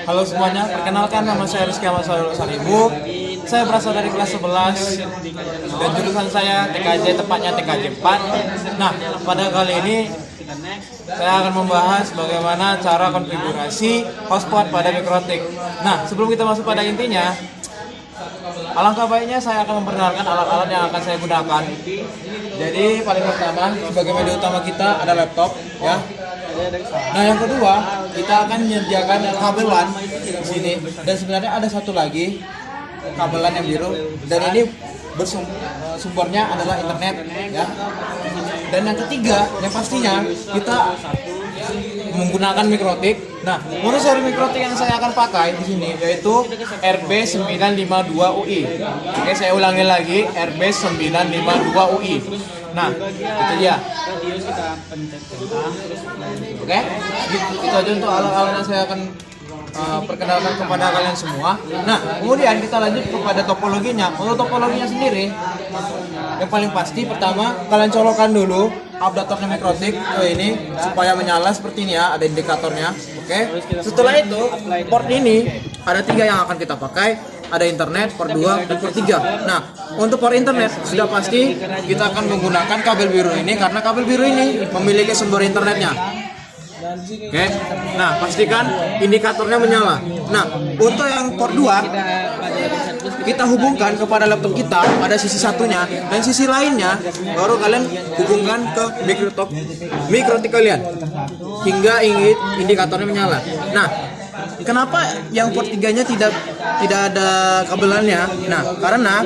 Halo semuanya, perkenalkan nama saya Rizky Ahmad Saribu. Saya berasal dari kelas 11 dan jurusan saya TKJ, tepatnya TKJ 4. Nah, pada kali ini saya akan membahas bagaimana cara konfigurasi hotspot pada Mikrotik. Nah, sebelum kita masuk pada intinya, alangkah baiknya saya akan memperkenalkan alat-alat yang akan saya gunakan. Jadi paling pertama sebagai media utama kita ada laptop, ya. Nah, yang kedua kita akan menyediakan kabel LAN di sini, dan sebenarnya ada satu lagi kabel LAN yang biru, dan ini sumbernya adalah internet, ya. Dan yang ketiga, yang pastinya kita menggunakan Mikrotik. Nah, modul seri Mikrotik yang saya akan pakai di sini yaitu RB952UI. Oke, saya ulangi lagi, RB952UI. Nah, itu dia. Oke, itu aja untuk alat-alat yang saya akan perkenalkan kepada kalian semua. Nah, kemudian kita lanjut kepada topologinya. Untuk topologinya sendiri, yang paling pasti pertama kalian colokkan dulu adaptornya Mikrotik ke ini supaya menyala seperti ini, ya, ada indikatornya. Oke. Setelah itu port ini ada 3 yang akan kita pakai, ada internet, port 2 dan port 3. Nah, untuk port internet sudah pasti kita akan menggunakan kabel biru ini karena kabel biru ini memiliki sumber internetnya. Oke. Nah, pastikan indikatornya menyala. Nah, untuk yang port 2 kita hubungkan kepada laptop kita pada sisi satunya, dan sisi lainnya baru kalian hubungkan ke Mikrotik kalian hingga indikatornya menyala. Nah, kenapa yang port 3-nya tidak ada kabelannya? Nah, karena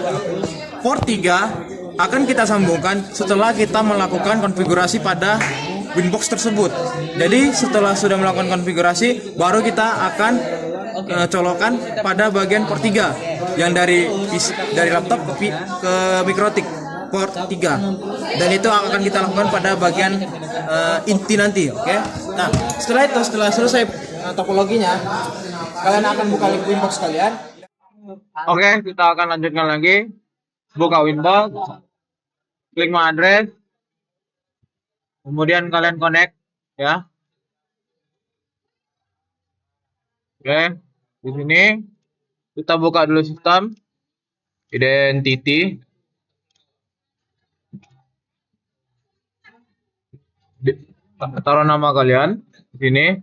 port 3 akan kita sambungkan setelah kita melakukan konfigurasi pada Winbox tersebut. Jadi setelah sudah melakukan konfigurasi, baru kita akan colokan pada bagian port 3 yang dari laptop ke Mikrotik port 3, dan itu akan kita lakukan pada bagian inti nanti. Oke. Nah, setelah selesai topologinya, kalian akan buka link Winbox kalian. Oke, kita akan lanjutkan lagi. Buka Winbox, klik My Address, kemudian kalian connect, ya. Oke, di sini kita buka dulu sistem identity. Taruh nama kalian di sini,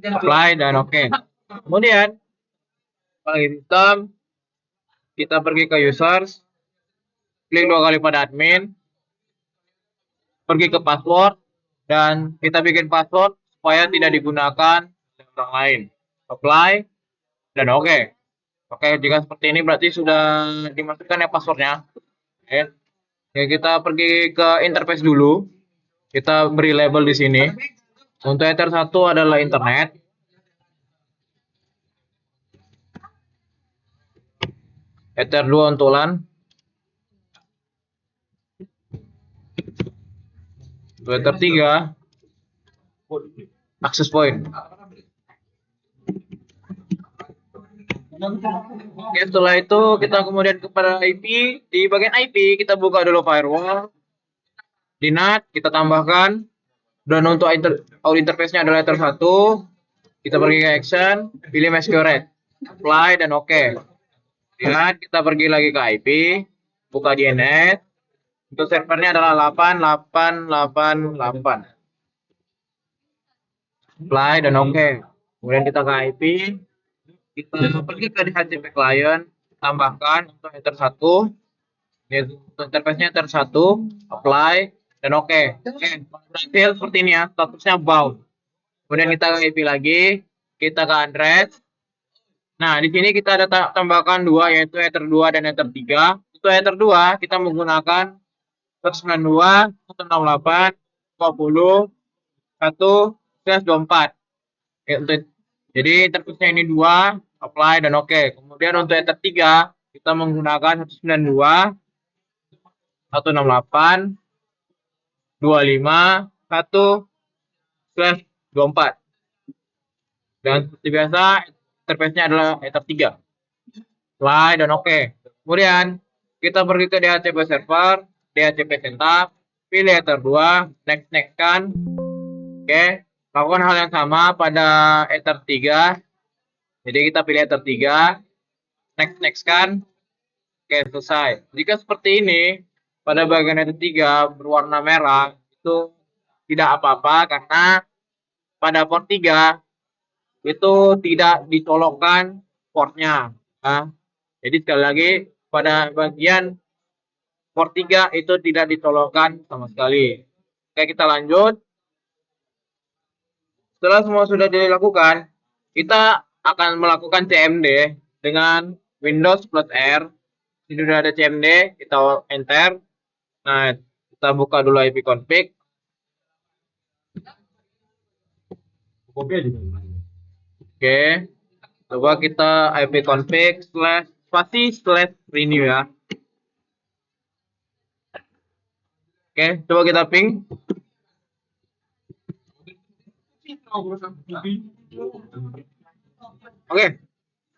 apply dan oke. Kemudian bagi sistem, kita pergi ke users, klik 2 kali pada admin, pergi ke password, dan kita bikin password supaya tidak digunakan oleh orang lain. Apply dan oke. Oke, jika seperti ini berarti sudah dimasukkan ya passwordnya. Oke. Oke, kita pergi ke interface dulu. Kita beri label di sini. Untuk Ether 1 adalah internet. Ether 2 untuk LAN. Untuk Ether 3 access point. Oke, setelah itu kita kemudian kepada IP. Di bagian IP kita buka dulu firewall. Di NAT kita tambahkan, dan untuk audio interface-nya adalah Ether 1. Kita pergi ke action, pilih masquerade, apply dan oke. Lihat, kita pergi lagi ke IP, buka DNS. Untuk servernya adalah 8888. Apply dan oke. Kemudian kita ke IP, kita pergi ke DHCP client, tambahkan untuk Ether 1. Ini untuk interface-nya Ether 1, apply dan oke. Oke, berhasil seperti ini, ya, statusnya bound. Kemudian kita ke IP lagi, kita ke address. Nah, di sini kita ada tambahkan 2, yaitu Ether 2 dan Ether 3. Untuk Ether 2 kita menggunakan 192.168.20.1/24. Jadi interface-nya ini 2, apply dan oke. Kemudian untuk Ether 3 kita menggunakan 192.168.25.1/24. Dan seperti biasa interface-nya adalah Ether 3. Apply dan oke. Kemudian kita pergi ke DHCP server, DHCP setup, pilih Ether 2, next kan. Oke. lakukan hal yang sama pada Ether 3. Jadi kita pilih Ether 3, next kan. Oke, selesai. Jika seperti ini, pada bagian Ether 3 berwarna merah, itu tidak apa-apa karena pada port 3 itu tidak dicolokkan portnya. Nah, jadi sekali lagi pada bagian port 3 itu tidak dicolokkan sama sekali. Oke, kita lanjut. Setelah semua sudah dilakukan, kita akan melakukan CMD dengan Windows plus R. Ini sudah ada CMD, kita enter. Nah, kita buka dulu ipconfig. Oke, coba kita ipconfig //renew ya. Oke, coba kita ping. Oke,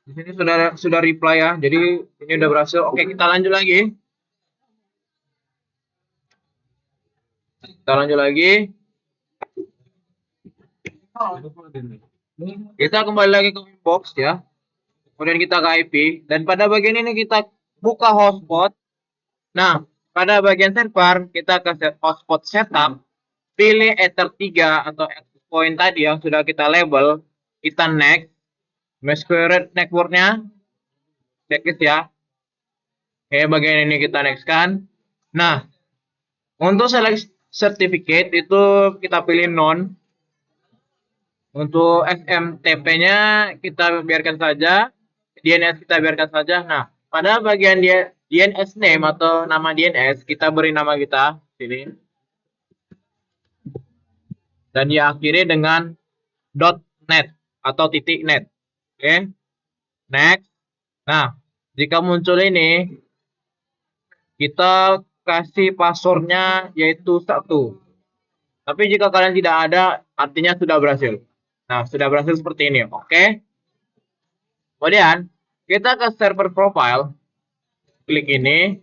di sini sudah reply ya. Jadi ini udah berhasil. Oke, kita lanjut lagi. Kita kembali lagi ke inbox ya. Kemudian kita ke IP dan pada bagian ini kita buka hotspot. Nah, pada bagian server kita ke hotspot setup, pilih Ether 3 atau access point tadi yang sudah kita label, kita next. Masquerade networknya checklist ya. Oke, bagian ini kita next kan. Nah, untuk select certificate itu kita pilih non. Untuk SMTP-nya kita biarkan saja, DNS kita biarkan saja. Nah, pada bagian DNS name atau nama DNS kita beri nama kita sini. Dan diakhiri dengan .net atau .net. Oke. Next. Nah, jika muncul ini kita kasih passwordnya yaitu 1. Tapi jika kalian tidak ada, artinya sudah berhasil. Nah, sudah berhasil seperti ini. Oke. Kemudian, kita ke server profile. Klik ini.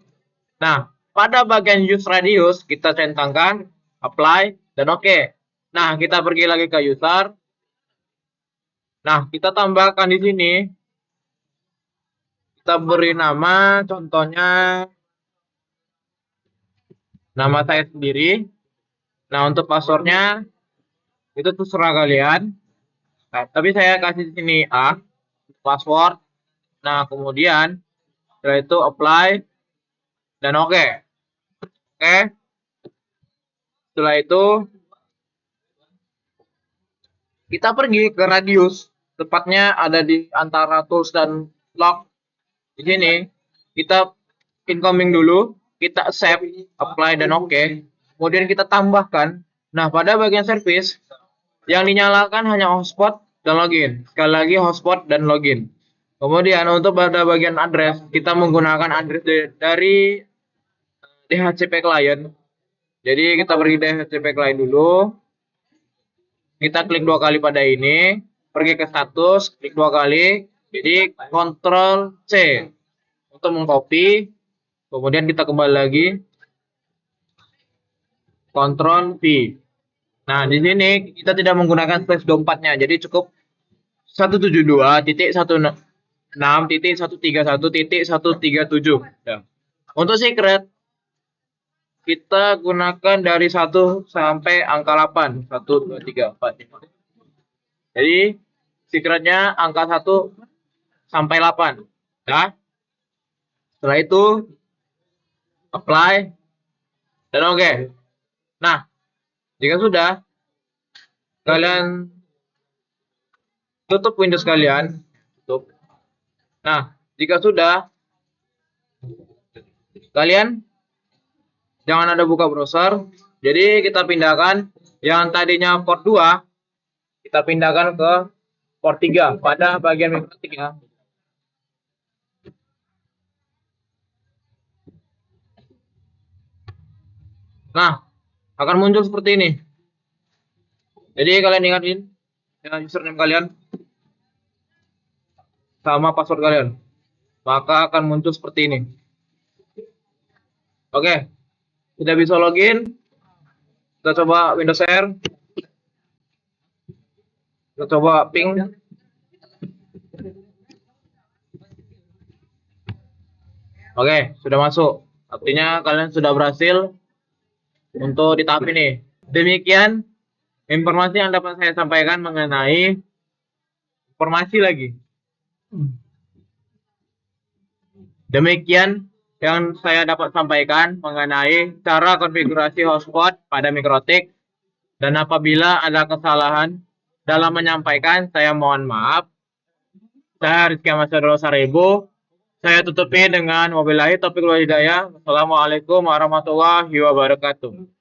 Nah, pada bagian use radius, kita centangkan, apply, dan oke. Nah, kita pergi lagi ke user. Nah, kita tambahkan di sini. Kita beri nama, contohnya, nama saya sendiri. Nah, untuk passwordnya, itu terserah kalian. Nah, tapi saya kasih di sini A, password. Nah, kemudian setelah itu apply dan oke. Oke. Setelah itu kita pergi ke radius, tepatnya ada di antara tools dan log. Di sini kita incoming dulu, kita accept, apply dan oke. Kemudian kita tambahkan. Nah, pada bagian service yang dinyalakan hanya hotspot dan login. Sekali lagi hotspot dan login. Kemudian untuk pada bagian address, kita menggunakan address dari DHCP client. Jadi kita pergi DHCP client dulu. Kita klik 2 kali pada ini, pergi ke status, klik 2 kali. Jadi Ctrl C untuk mengcopy. Kemudian kita kembali lagi. Ctrl V. Nah, di sini kita tidak menggunakan slash 24-nya. Jadi cukup 172.16.131.137. Ya. Untuk secret kita gunakan dari 1 sampai angka 8. 1 2 3 4 5. Jadi secretnya angka 1 sampai 8. Ya. Setelah itu apply dan oke. Nah, jika sudah, kalian tutup Windows kalian. Tutup. Nah, jika sudah, kalian jangan ada buka browser. Jadi kita pindahkan yang tadinya port 2, kita pindahkan ke port 3 pada bagian mikrotik ya. Nah, akan muncul seperti ini. Jadi kalian ingatin ya, username kalian sama password kalian, maka akan muncul seperti ini. Oke, tidak bisa login. Kita coba Windows R. Kita coba ping. Oke, sudah masuk. Artinya kalian sudah berhasil untuk di tahap ini. Demikian informasi yang dapat saya sampaikan mengenai informasi lagi. Demikian yang saya dapat sampaikan mengenai cara konfigurasi hotspot pada Mikrotik. Dan apabila ada kesalahan dalam menyampaikan, saya mohon maaf. Saya Rizky Ahmad Sadolo Saribu. Saya tutupi dengan wabillahi taufiq wal hidayah. Wassalamualaikum warahmatullahi wabarakatuh.